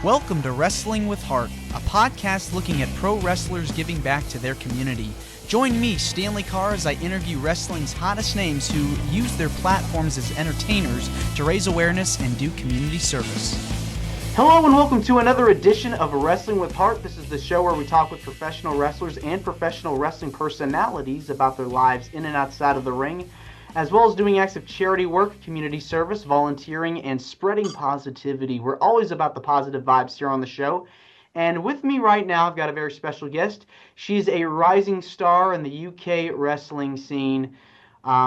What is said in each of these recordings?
Welcome to Wrestling with Heart, a podcast looking at pro wrestlers giving back to their community. Join me, Stanley Carr, as I interview wrestling's hottest names who use their platforms as entertainers to raise awareness and do community service. Hello and welcome to another edition of Wrestling with Heart. This is the show where we talk with professional wrestlers and professional wrestling personalities about their lives in and outside of the ring, as well as doing acts of charity work, community service, volunteering, and spreading positivity. We're always about the positive vibes here on the show. And with me right now, I've got a very special guest. She's a rising star in the UK wrestling scene.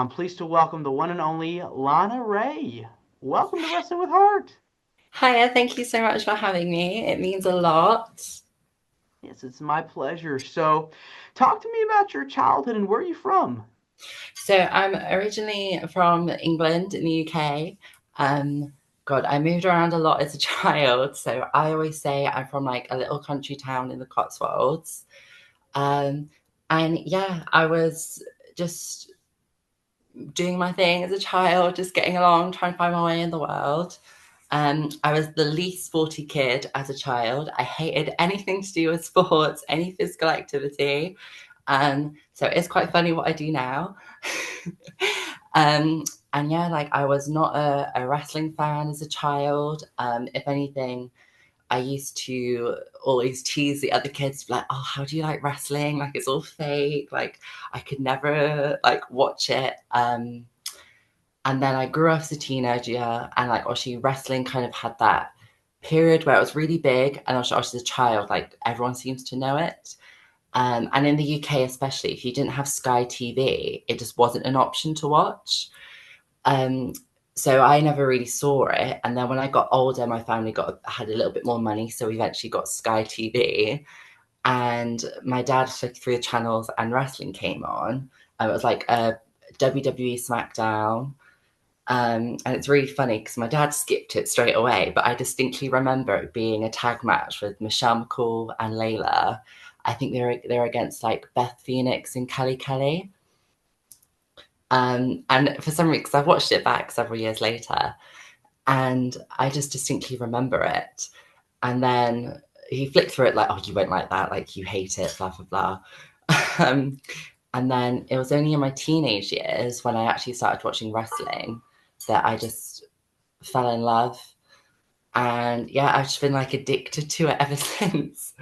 Pleased to welcome the one and only Lana Rae. Welcome to Wrestling with Heart. Hiya, thank you so much for having me. It means a lot. Yes, it's my pleasure. So, talk to me about your childhood and where are you from? So I'm originally from England in the UK. I moved around a lot as a child. So I always say I'm from like a little country town in the Cotswolds. And yeah, I was just doing my thing as a child, just getting along, trying to find my way in the world. I was the least sporty kid as a child. I hated anything to do with sports, any physical activity. So it's quite funny what I do now. And yeah, like I was not a wrestling fan as a child. If anything, I used to always tease the other kids, like, "Oh, how do you like wrestling? Like it's all fake. Like I could never like watch it." And then I grew up as a teenager, and like obviously wrestling kind of had that period where it was really big, and also as a child, like everyone seems to know it. And in the UK, especially, if you didn't have Sky TV, it just wasn't an option to watch. Um, so I never really saw it. And then when I got older, my family had a little bit more money, so we eventually got Sky TV. And my dad flicked through the channels, and wrestling came on. And it was like a WWE SmackDown. And it's really funny because my dad skipped it straight away, but I distinctly remember it being a tag match with Michelle McCool and Layla. I think they're against like Beth Phoenix and Kelly Kelly. And for some reason, 'cause I've watched it back several years later, and I just distinctly remember it. And then he flicked through it like, "Oh, you won't like that, like you hate it, blah blah blah." um, and then it was only in my teenage years when I actually started watching wrestling that I just fell in love. And yeah, I've just been like addicted to it ever since.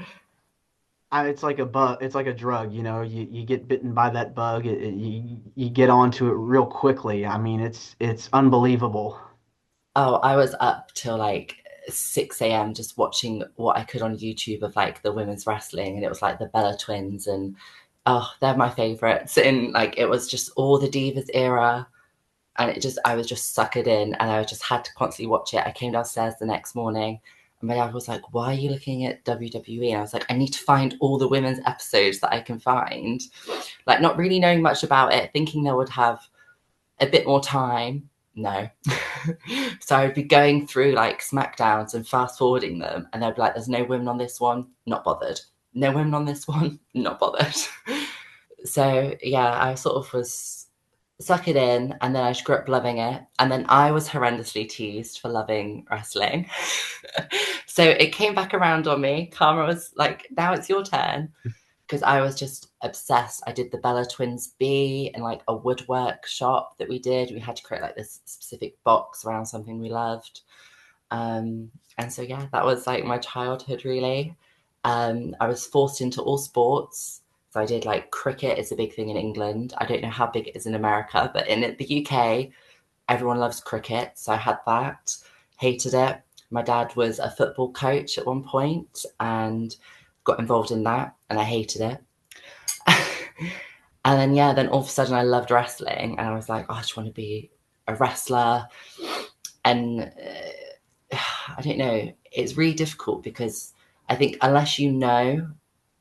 It's like a bug. It's like a drug. You know, you get bitten by that bug. You get onto it real quickly. I mean, it's unbelievable. Oh, I was up till like 6 a.m. just watching what I could on YouTube of like the women's wrestling, and it was like the Bella twins, and oh, they're my favorites. And like it was just all the Divas era, and I was just suckered in, and I just had to constantly watch it. I came downstairs the next morning, and my dad was like, "Why are you looking at WWE?" And I was like, "I need to find all the women's episodes that I can find." Like not really knowing much about it, thinking they would have a bit more time. No. So I would be going through like SmackDowns and fast forwarding them, and they'd be like, "There's no women on this one, not bothered. No women on this one, not bothered." So yeah, I sort of was suck it in, and then I just grew up loving it. And then I was horrendously teased for loving wrestling. So it came back around on me. Karma was like, "Now it's your turn." Because I was just obsessed. I did the Bella Twins B in like a woodwork shop that we did. We had to create like this specific box around something we loved. And so, yeah, that was like my childhood, really. I was forced into all sports. So I did like cricket is a big thing in England. I don't know how big it is in America, but in the UK, everyone loves cricket. So I had that, hated it. My dad was a football coach at one point and got involved in that, and I hated it. And then, yeah, then all of a sudden I loved wrestling, and I was like, "Oh, I just want to be a wrestler." And I don't know, it's really difficult because I think unless you know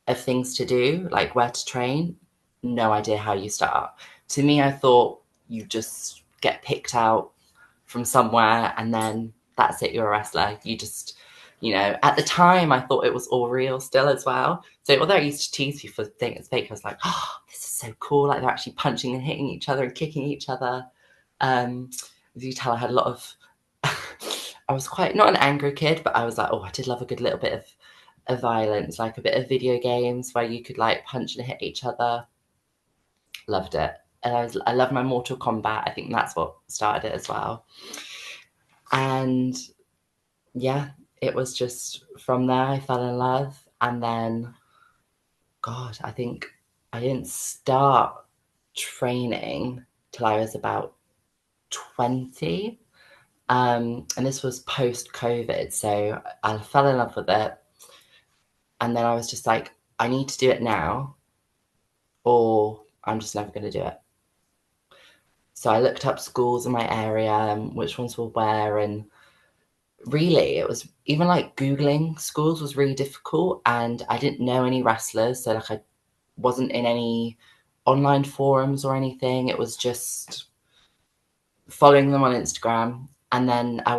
of things to do, like where to train, no idea how you start. To me, I thought you just get picked out from somewhere and then that's it, you're a wrestler. You just, at the time I thought it was all real still as well. So although I used to tease people for thinking it's fake, I was like, "Oh, this is so cool. Like they're actually punching and hitting each other and kicking each other." As you tell, I had a lot of I was quite not an angry kid, but I was like, oh, I did love a good little bit of violence, like a bit of video games where you could like punch and hit each other. Loved it. And I love my Mortal Kombat. I think that's what started it as well. And yeah, it was just from there I fell in love. And then, God, I think I didn't start training till I was about 20. And this was post COVID. So I fell in love with it. And then I was just like, I need to do it now, or I'm just never going to do it. So I looked up schools in my area and which ones were where. And really, it was even like Googling schools was really difficult. And I didn't know any wrestlers. So, like, I wasn't in any online forums or anything. It was just following them on Instagram. And then I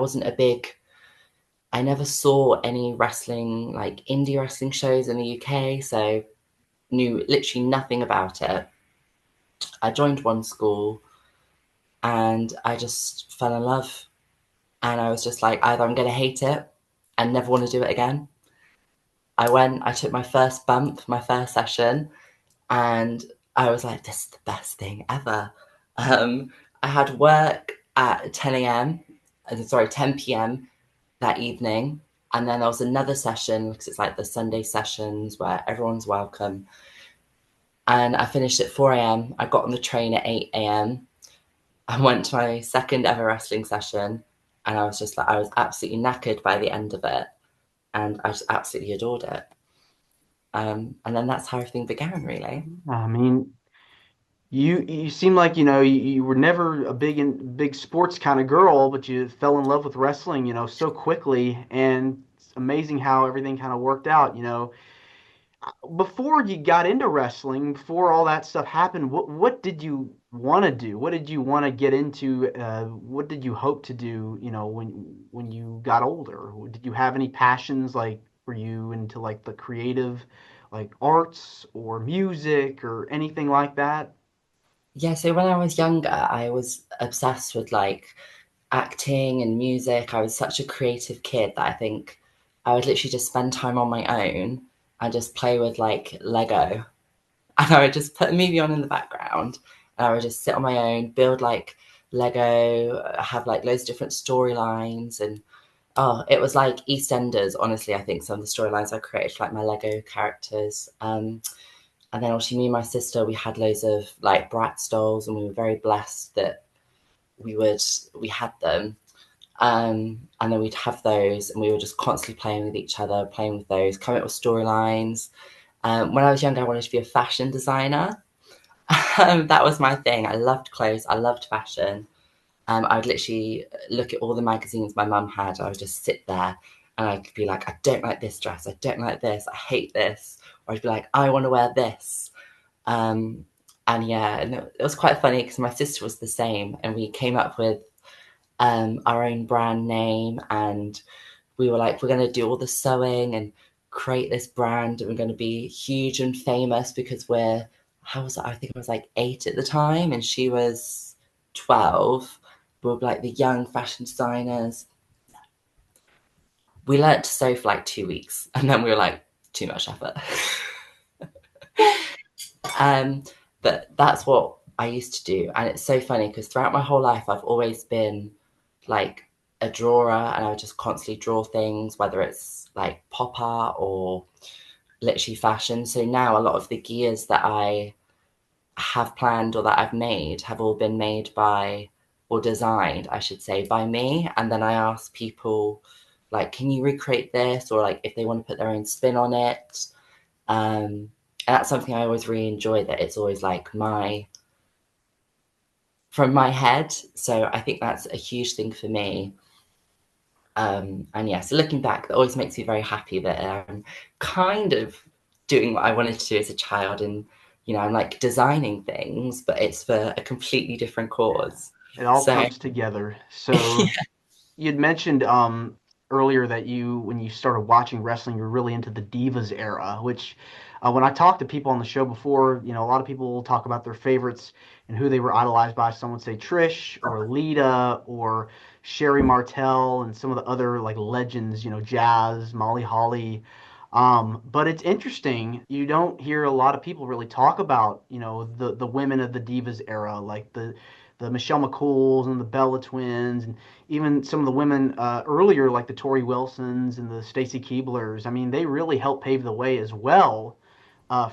never saw any wrestling, like indie wrestling shows in the UK. So, knew literally nothing about it. I joined one school and I just fell in love. And I was just like, either I'm going to hate it and never want to do it again. I took my first bump, my first session, and I was like, this is the best thing ever. I had work at 10 a.m., sorry, 10 p.m. that evening. And then there was another session because it's like the Sunday sessions where everyone's welcome. And I finished at 4 a.m. I got on the train at 8 a.m. I went to my second ever wrestling session, and I was just like, I was absolutely knackered by the end of it, and I just absolutely adored it. And then that's how everything began, really. I mean, you seem like, you were never a big sports kind of girl, but you fell in love with wrestling, so quickly, and it's amazing how everything kind of worked out, before you got into wrestling, before all that stuff happened, what did you want to do? What did you want to get into? What did you hope to do, when you got older? Did you have any passions, like, were you into like the creative, like arts or music or anything like that? Yeah, so when I was younger, I was obsessed with like acting and music. I was such a creative kid that I think I would literally just spend time on my own and just play with like Lego. And I would just put a movie on in the background and I would just sit on my own, build like Lego, have like loads of different storylines. And oh, it was like EastEnders, honestly. I think some of the storylines I created for like my Lego characters. And then obviously me and my sister, we had loads of like Bratz dolls, and we were very blessed that we had them. And then we'd have those, and we were just constantly playing with each other, playing with those, coming up with storylines. When I was younger, I wanted to be a fashion designer. That was my thing. I loved clothes. I loved fashion. I would literally look at all the magazines my mum had. I would just sit there and I'd be like, I don't like this dress. I don't like this. I hate this. Or I'd be like, I want to wear this. Um, and yeah, and it was quite funny because my sister was the same, and we came up with our own brand name, and we were like, we're going to do all the sewing and create this brand, and we're going to be huge and famous because how was it? I think I was like 8 at the time, and she was 12. We were like the young fashion designers. We learnt to sew for like 2 weeks, and then we were like, too much effort. Um, but that's what I used to do. And it's so funny because throughout my whole life, I've always been like a drawer, and I would just constantly draw things, whether it's like pop art or literally fashion. So now a lot of the gears that I have planned or that I've made have all been made by, or designed, I should say, by me. And then I ask people, like, can you recreate this? Or like if they want to put their own spin on it. And that's something I always really enjoy, that it's always like from my head. So I think that's a huge thing for me. And yeah, so looking back, that always makes me very happy that I'm kind of doing what I wanted to do as a child. And, I'm like designing things, but it's for a completely different cause. It all So comes together. So you'd mentioned earlier that when you started watching wrestling, you were really into the Divas era, which When I talk to people on the show before, you know, a lot of people will talk about their favorites and who they were idolized by. Some would say Trish or Lita or Sherry Martel and some of the other like legends, you know, Jazz, Molly Holly. But it's interesting. You don't hear a lot of people really talk about, you know, the women of the Divas era, like the Michelle McCools and the Bella Twins, and even some of the women earlier, like the Tori Wilsons and the Stacy Keeblers. I mean, they really helped pave the way as well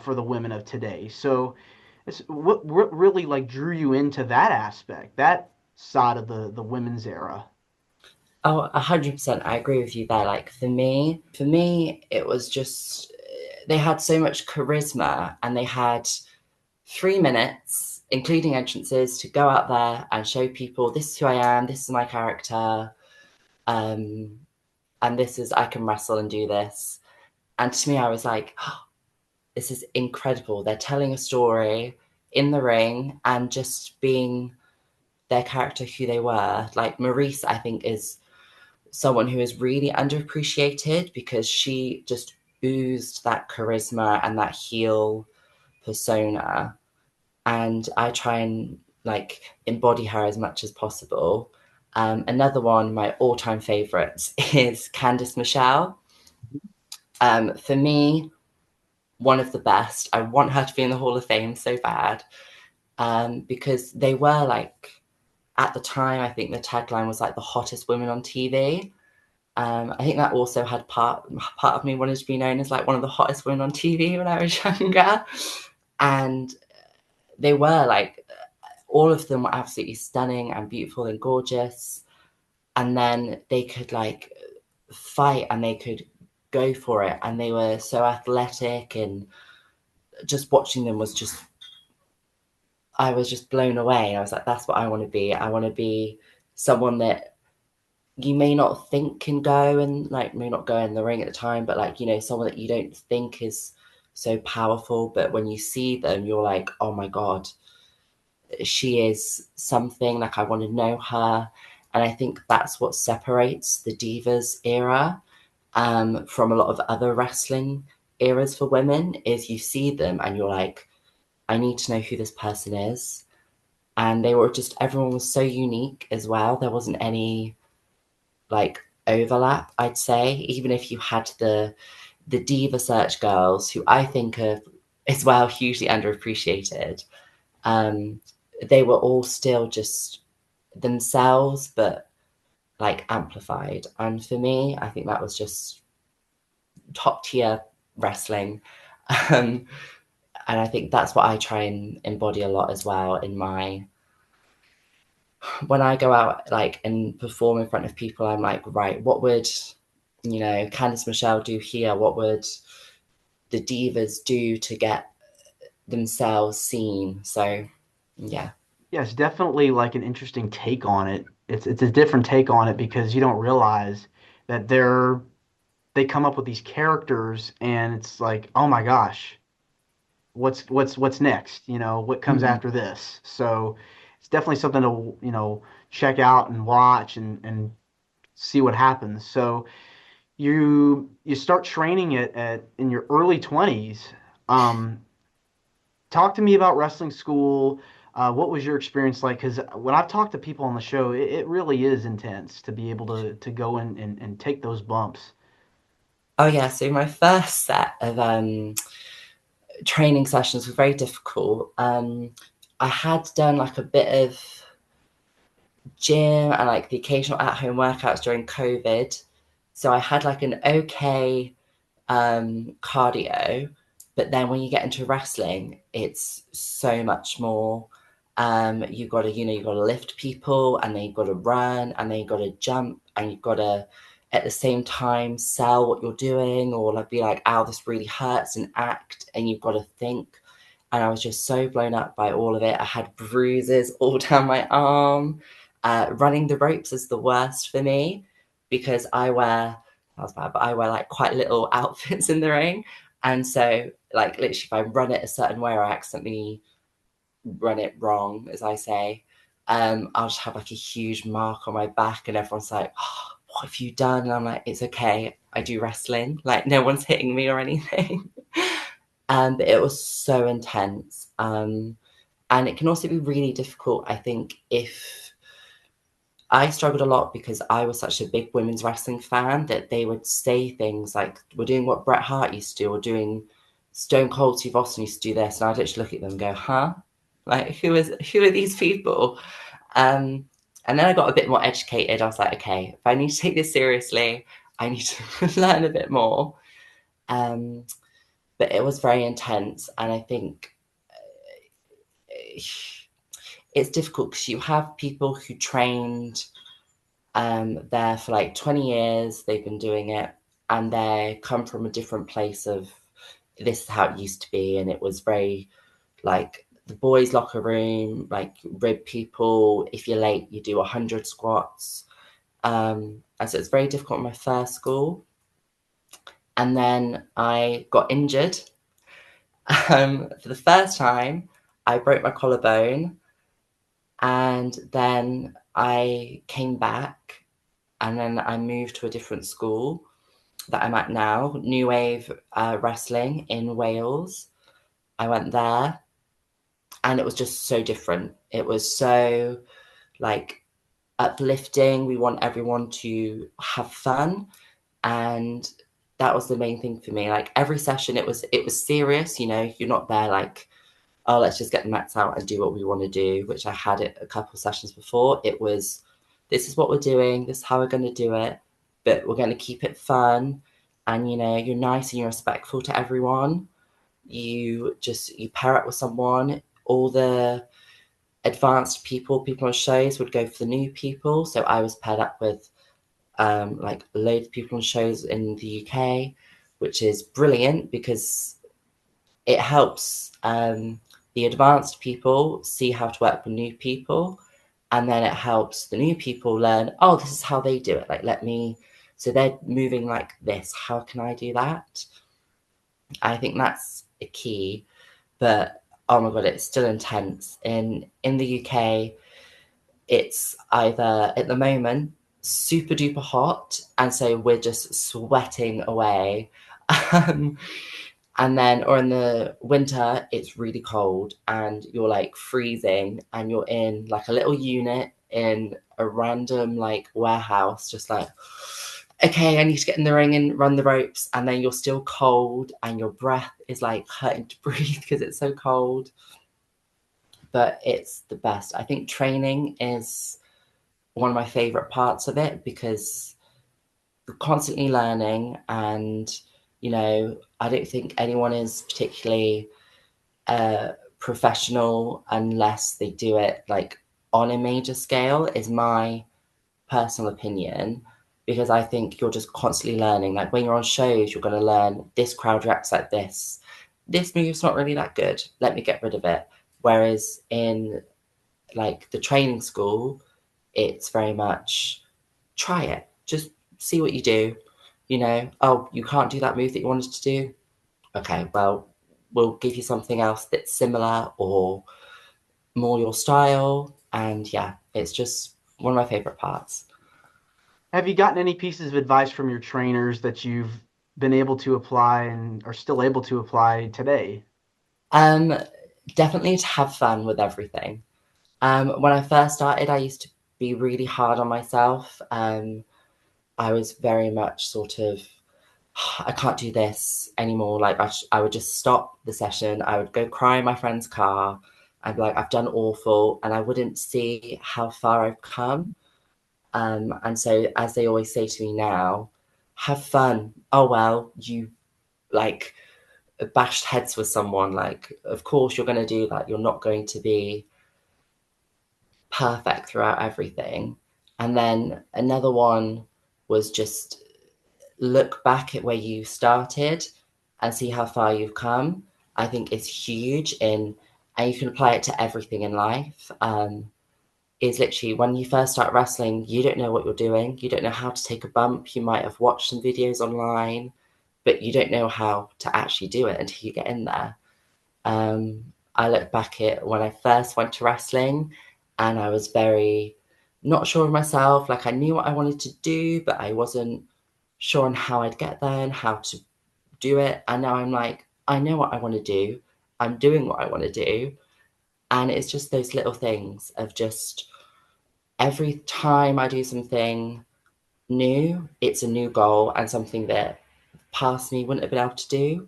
for the women of today. So, what really like drew you into that aspect, that side of the women's era? Oh, 100%. I agree with you there. Like for me, it was just they had so much charisma, and they had 3 minutes, including entrances, to go out there and show people this is who I am, this is my character, um, and this is I can wrestle and do this. And to me, I was like, oh, this is incredible. They're telling a story in the ring and just being their character who they were. Like Maurice, I think, is someone who is really underappreciated because she just oozed that charisma and that heel persona. And I try and like embody her as much as possible. Another one, my all-time favorites, is Candice Michelle. For me, one of the best. I want her to be in the Hall of Fame so bad, because they were like, at the time, I think the tagline was like the hottest women on TV. I think that also had part of me wanted to be known as like one of the hottest women on TV when I was younger. And they were like, all of them were absolutely stunning and beautiful and gorgeous. And then they could like fight and they could go for it. And they were so athletic, and just watching them was just, I was just blown away. I was like, that's what I want to be. I want to be someone that you may not think can go and like may not go in the ring at the time, but like, you know, someone that you don't think is so powerful, but when you see them, you're like, oh my God, she is something. Like, I want to know her. And I think that's what separates the Divas era from a lot of other wrestling eras for women, is you see them and you're like, I need to know who this person is. And they were just, everyone was so unique as well. There wasn't any like overlap, I'd say, even if you had the Diva Search girls, who I think are as well hugely underappreciated. Um, they were all still just themselves, but like amplified. And for me, I think that was just top tier wrestling. Um, and I think that's what I try and embody a lot as well in my, when I go out like and perform in front of people. I'm like, right, what would, you know, Candice Michelle do here? What would the divas do to get themselves seen? So yeah. Yeah, it's definitely like an interesting take on it. It's a different take on it because you don't realize that they come up with these characters and it's like, oh my gosh, what's next? You know, what comes Mm-hmm. after this? So it's definitely something to, you know, check out and watch and see what happens. So you start training it at in your early 20s. Um, Talk to me about wrestling school. What was your experience like? Because when I've talked to people on the show, it really is intense to be able to go in and take those bumps. Oh yeah, so my first set of training sessions were very difficult. I had done like a bit of gym and like the occasional at-home workouts during COVID. So I had like an okay cardio, but then when you get into wrestling, it's so much more. You got to, you know, you got to lift people, and then you've got to run, and then you've got to jump, and you've got to at the same time sell what you're doing, or like be like, "Ow, this really hurts," and act, and you've got to think. And I was just so blown up by all of it. I had bruises all down my arm. Running the ropes is the worst for me because I wear, that was bad, but I wear like quite little outfits in the ring. And so, like, literally, if I run it a certain way or I accidentally run it wrong, as I say, I'll just have like a huge mark on my back, and everyone's like, oh, what have you done? And I'm like, it's okay. I do wrestling. Like, no one's hitting me or anything. But it was so intense. And it can also be really difficult, I think, if I struggled a lot because I was such a big women's wrestling fan that they would say things like, we're doing what Bret Hart used to do, or doing Stone Cold Steve Austin used to do this. And I'd literally look at them and go, huh? Like, who are these people? And then I got a bit more educated. I was like, okay, if I need to take this seriously, I need to learn a bit more. But it was very intense. And I think it's difficult because you have people who trained there for like 20 years, they've been doing it, and they come from a different place of, this is how it used to be. And it was very like the boys' locker room, like rib people. If you're late, you do 100 squats. And so it's very difficult in my first school. And then I got injured. For the first time, I broke my collarbone. And then I came back, and then I moved to a different school that I'm at now, New Wave Wrestling in Wales. I went there, and it was just so different. It was so like uplifting. We want everyone to have fun, and that was the main thing for me. Like every session, it was serious. You know, you're not there like, oh, let's just get the mats out and do what we want to do, which I had it a couple of sessions before. It was, this is what we're doing, this is how we're going to do it, but we're going to keep it fun. And, you know, you're nice and you're respectful to everyone. You pair up with someone. All the advanced people on shows would go for the new people. So I was paired up with like loads of people on shows in the UK, which is brilliant because it helps the advanced people see how to work with new people, and then it helps the new people learn, oh, this is how they do it, like so they're moving like this, how can I do that? I think that's a key. But oh my god, it's still intense. In the UK, it's either at the moment super duper hot, and so we're just sweating away. And then, or in the winter, it's really cold and you're like freezing, and you're in like a little unit in a random like warehouse, just like, okay, I need to get in the ring and run the ropes. And then you're still cold and your breath is like hurting to breathe because it's so cold. But it's the best. I think training is one of my favorite parts of it because you're constantly learning, and you know, I don't think anyone is particularly professional unless they do it like on a major scale, is my personal opinion, because I think you're just constantly learning. Like when you're on shows, you're going to learn this crowd reacts like this. This move's not really that good. Let me get rid of it. Whereas in like the training school, it's very much try it. Just see what you do. You know, oh, you can't do that move that you wanted to do. Okay, well, we'll give you something else that's similar or more your style. And yeah, it's just one of my favorite parts. Have you gotten any pieces of advice from your trainers that you've been able to apply and are still able to apply today? Definitely to have fun with everything. When I first started, I used to be really hard on myself. I was very much sort of, I can't do this anymore. Like I would just stop the session. I would go cry in my friend's car. I'd be like, I've done awful. And I wouldn't see how far I've come. And so as they always say to me now, have fun. Oh, well, you like bashed heads with someone. Like, of course you're going to do that. You're not going to be perfect throughout everything. And then another one was just look back at where you started and see how far you've come. I think it's huge and you can apply it to everything in life. Is literally when you first start wrestling, you don't know what you're doing. You don't know how to take a bump. You might have watched some videos online, but you don't know how to actually do it until you get in there. I look back at when I first went to wrestling and I was very not sure of myself. Like I knew what I wanted to do, but I wasn't sure on how I'd get there and how to do it. And now I'm like, I know what I want to do. I'm doing what I want to do. And it's just those little things of just every time I do something new, it's a new goal and something that past me wouldn't have been able to do.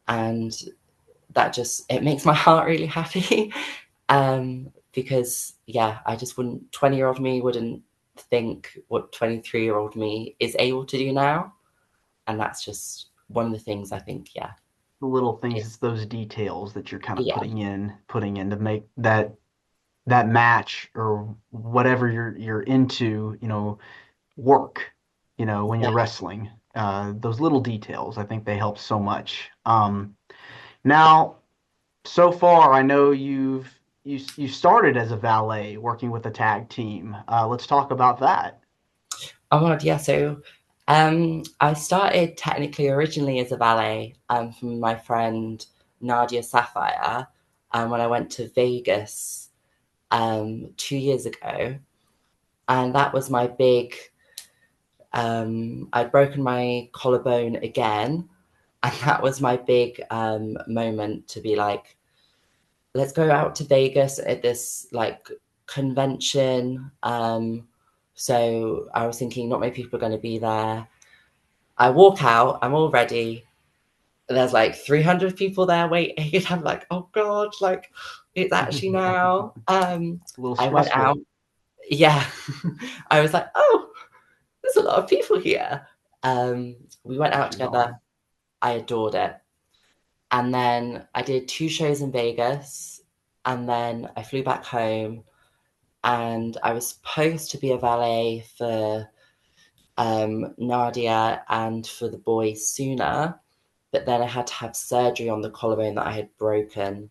And that just, it makes my heart really happy. Because yeah, I just wouldn't, 20-year-old me wouldn't think what 23-year-old me is able to do now. And that's just one of the things I think, yeah, The little things, it's it's, those details that you're kind of yeah, putting in to make that match or whatever you're into, work, when you're yeah. wrestling. Those little details, I think they help so much. Now, so far, I know you started as a valet working with a tag team. Let's talk about that. Oh my God, yeah. So I started technically originally as a valet from my friend Nadia Sapphire when I went to Vegas 2 years ago. And that was my big, I'd broken my collarbone again. And that was my big moment to be like, let's go out to Vegas at this like convention. So I was thinking not many people are going to be there. I walk out, I'm all ready. There's like 300 people there waiting. And I'm like, oh God, like it's actually now. A little I went out. stressful. Yeah. I was like, oh, there's a lot of people here. We went out Pressure's together. on. I adored it. And then I did 2 shows in Vegas. And then I flew back home. And I was supposed to be a valet for Nadia and for the boys sooner. But then I had to have surgery on the collarbone that I had broken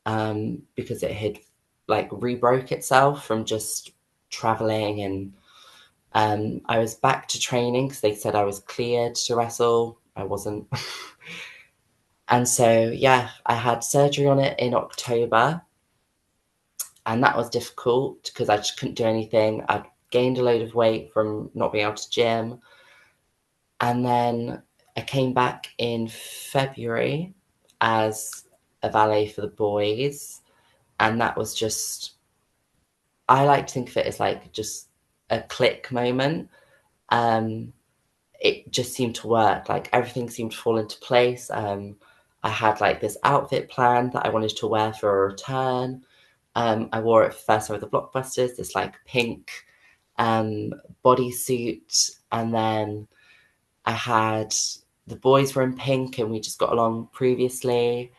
because it had like re-broke itself from just traveling. And I was back to training because they said I was cleared to wrestle. I wasn't. And so, yeah, I had surgery on it in October. And that was difficult because I just couldn't do anything. I'd gained a load of weight from not being able to gym. And then I came back in February as a valet for the boys. And that was just, I like to think of it as like just a click moment. Um, it just seemed to work. Like everything seemed to fall into place. I had like this outfit plan that I wanted to wear for a return. I wore it for the first time at the Blockbusters, this like pink bodysuit. And then I had the boys were in pink and we just got along previously.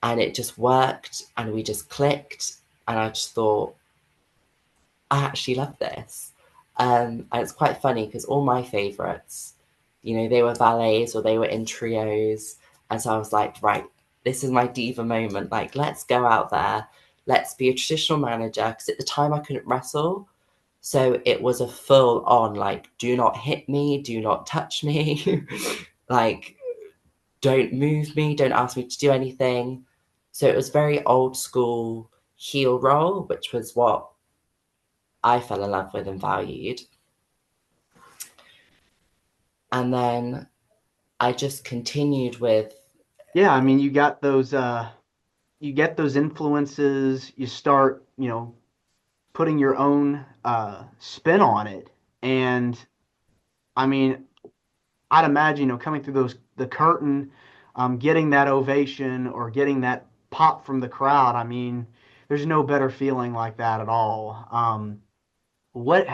And it just worked and we just clicked. And I just thought, I actually love this. And it's quite funny because all my favorites, they were valets or they were in trios. And so I was like, right, this is my diva moment. Like, let's go out there. Let's be a traditional manager. Because at the time I couldn't wrestle. So it was a full on, like, do not hit me. Do not touch me. Like, don't move me. Don't ask me to do anything. So it was very old school heel role, which was what I fell in love with and valued. And then I just continued with, Yeah, I mean, you get those influences, you start, putting your own spin on it. And I mean, I'd imagine, coming through the curtain, getting that ovation or getting that pop from the crowd. I mean, there's no better feeling like that at all. What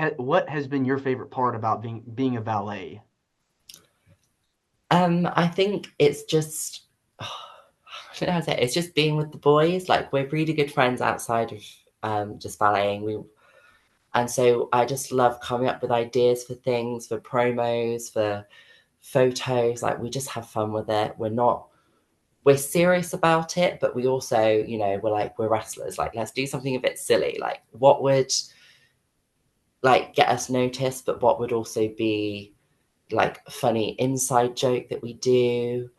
has been your favorite part about being a valet? I think it's just, I don't know how to say it. It's just being with the boys. Like we're really good friends outside of just valeting. And so I just love coming up with ideas for things, for promos, for photos. Like we just have fun with it. We're serious about it, but we also, we're wrestlers. Like, let's do something a bit silly. Like, what would like get us noticed, but what would also be like a funny inside joke that we do.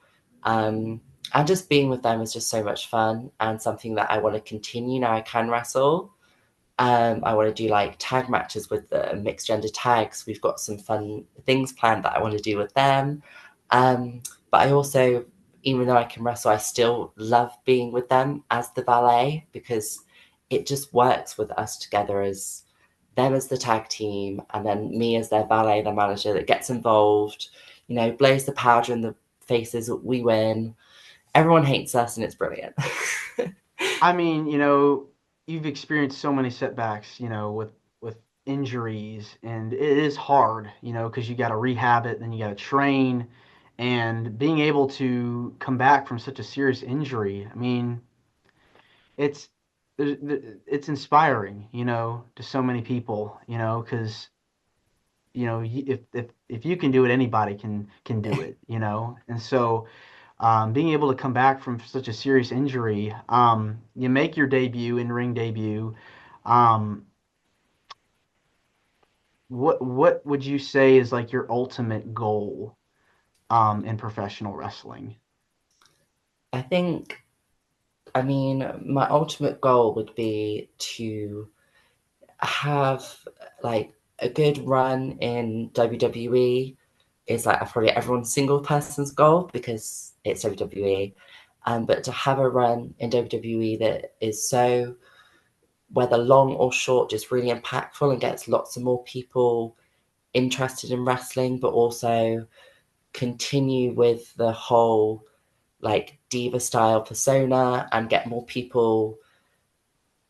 And just being with them is just so much fun and something that I want to continue now I can wrestle. I want to do like tag matches with the mixed gender tags. We've got some fun things planned that I want to do with them. But I also even though I can wrestle, I still love being with them as the Valet, because it just works with us together as them as the tag team, and then me as their Valet, their manager, that gets involved, you know, blows the powder in the faces, we win. Everyone hates us, and it's brilliant. I mean, you know, you've experienced so many setbacks, you know, with injuries, and it is hard, you know, because you got to rehab it, then you got to train, and being able to come back from such a serious injury. I mean, it's it's inspiring, you know, to so many people, you know, because you know, if you can do it, anybody can do it, you know, and so. Being able to come back from such a serious injury, you make your debut, in-ring debut. Um, what would you say is like your ultimate goal in professional wrestling? I think, I mean, my ultimate goal would be to have like a good run in WWE. Is like probably everyone's single person's goal because it's WWE. But to have a run in WWE that is so, whether long or short, just really impactful and gets lots of more people interested in wrestling, but also continue with the whole like diva style persona and get more people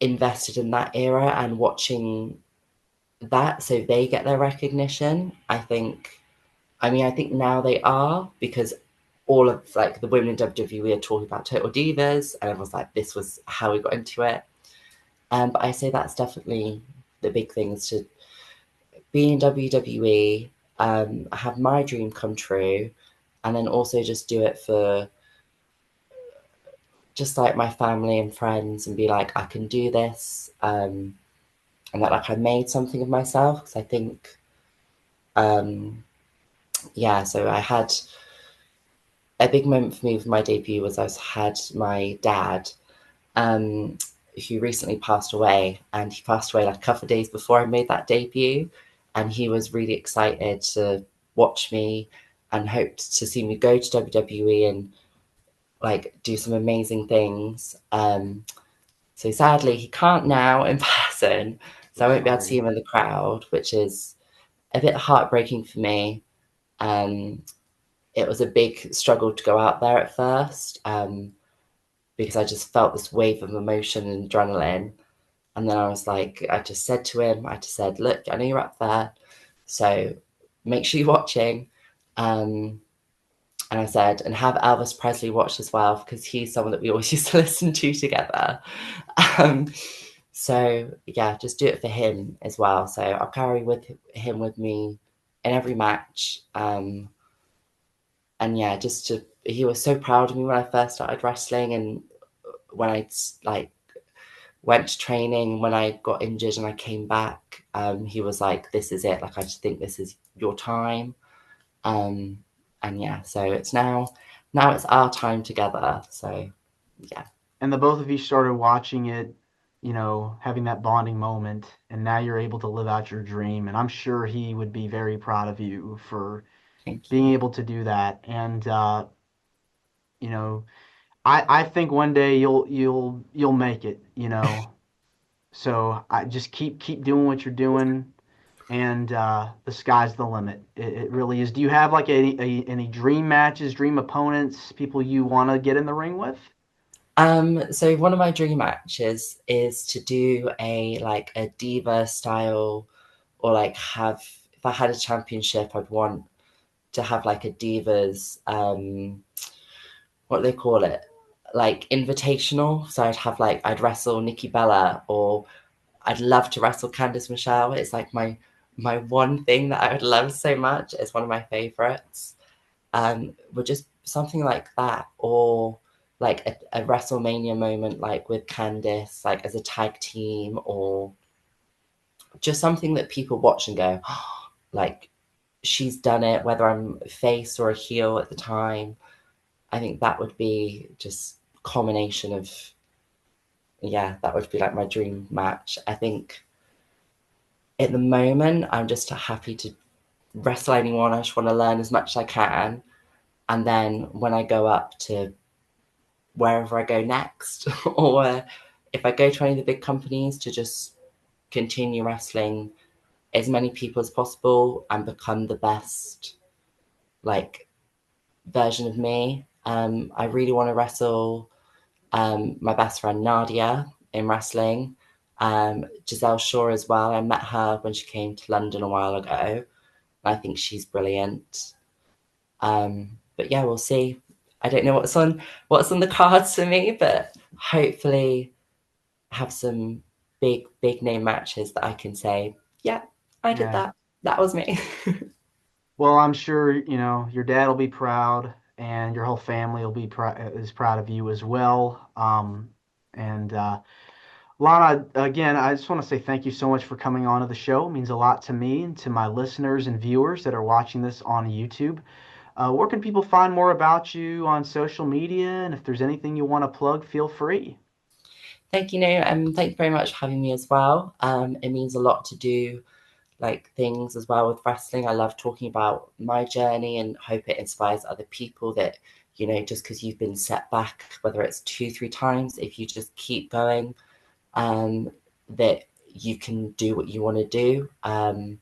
invested in that era and watching that so they get their recognition. I think now they are, because all of like the women in WWE are talking about Total Divas, and everyone's like, this was how we got into it. But I say that's definitely the big thing, is to be in WWE, have my dream come true, and then also just do it for just like my family and friends, and be like, I can do this, and that like I made something of myself. Because I think, yeah, so I had a big moment for me with my debut was had my dad, um, who recently passed away, and he passed away like a couple of days before I made that debut, and he was really excited to watch me and hoped to see me go to WWE and like do some amazing things. So sadly, he can't now in person, so I So won't be able to see sorry. him in the crowd, which is a bit heartbreaking for me. Um, it was a big struggle to go out there at first, because I just felt this wave of emotion and adrenaline. And then I was like, I just said to him, I just said, look, I know you're up there, so make sure you're watching. Um, and I said, and have Elvis Presley watch as well, because he's someone that we always used to listen to together. Um, so yeah, just do it for him as well. So I'll carry with him with me in every match. And yeah, he was so proud of me when I first started wrestling, and when I like went to training, when I got injured and I came back, he was like, "This is it. Like, I just think this is your time." Um, and yeah, so it's now it's our time together. So yeah, And the both of you started watching it, you know, having that bonding moment, and now you're able to live out your dream. And I'm sure he would be very proud of you for thank being you. able to do that. And you know, I think one day you'll make it, you know. So I just keep doing what you're doing, and the sky's the limit. It really is. Do you have like any dream matches, dream opponents, people you want to get in the ring with? So one of my dream matches is to do a diva style, or like have, if I had a championship, I'd want to have like a divas, what do they call it? Like invitational. So I'd wrestle Nikki Bella, or I'd love to wrestle Candice Michelle. It's like my one thing that I would love so much. It's one of my favorites. Would just something like that, or like a WrestleMania moment, like with Candice, like as a tag team, or just something that people watch and go, oh, like she's done it, whether I'm face or a heel at the time. I think that would be just combination of, yeah, that would be like my dream match. I think at the moment I'm just happy to wrestle anyone. I just want to learn as much as I can. And then when I go up to wherever I go next, or if I go to any of the big companies, to just continue wrestling as many people as possible and become the best like version of me. I really want to wrestle my best friend Nadia in wrestling, Giselle Shaw as well. I met her when she came to London a while ago. I think she's brilliant. But yeah, we'll see. I don't know what's on the cards for me, but hopefully have some big name matches that I can say, yeah, I did Yeah. that. That was me. Well, I'm sure, your dad will be proud and your whole family will be is proud of you as well. And Lana, again, I just want to say thank you so much for coming on to the show. It means a lot to me and to my listeners and viewers that are watching this on YouTube. Where can people find more about you on social media? And if there's anything you want to plug, feel free. Thank you, Noah, and thank you very much for having me as well. It means a lot to do like things as well with wrestling. I love talking about my journey and hope it inspires other people that, just because you've been set back, whether it's 2-3 times, if you just keep going, that you can do what you want to do. I'm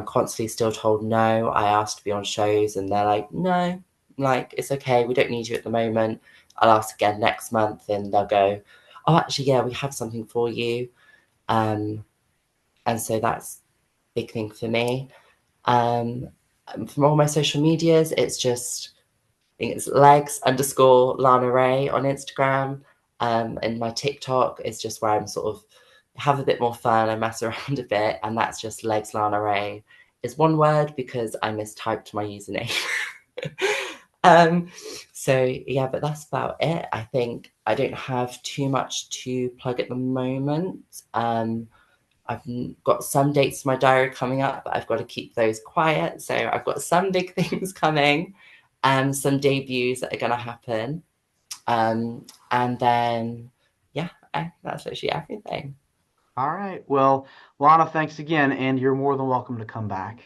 constantly still told no. I ask to be on shows and they're like, no, like, it's okay. We don't need you at the moment. I'll ask again next month and they'll go, oh, actually, yeah, we have something for you. And so that's a big thing for me. From all my social medias, it's just, I think it's legs_Lana Rae on Instagram. And my TikTok is just where I'm sort of have a bit more fun. I mess around a bit, and that's just legs Lana Rae. Is one word because I mistyped my username. So yeah, but that's about it. I think I don't have too much to plug at the moment. I've got some dates in my diary coming up, but I've got to keep those quiet. So I've got some big things coming, some debuts that are going to happen. And then, yeah, that's literally everything. All right. Well, Lana, thanks again, and you're more than welcome to come back.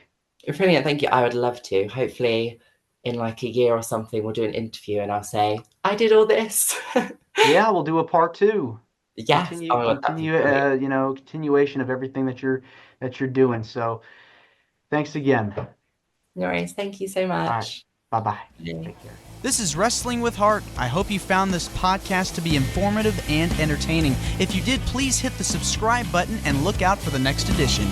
Brilliant, thank you. I would love to. Hopefully, in like a year or something, we'll do an interview and I'll say, I did all this. Yeah, we'll do a part two. Yes. Oh my God, that'd be great. Continuation of everything that you're doing. So, thanks again. No worries. Thank you so All right. much. Bye-bye. Yeah. Take care. This is Wrestling with Heart. I hope you found this podcast to be informative and entertaining. If you did, please hit the subscribe button and look out for the next edition.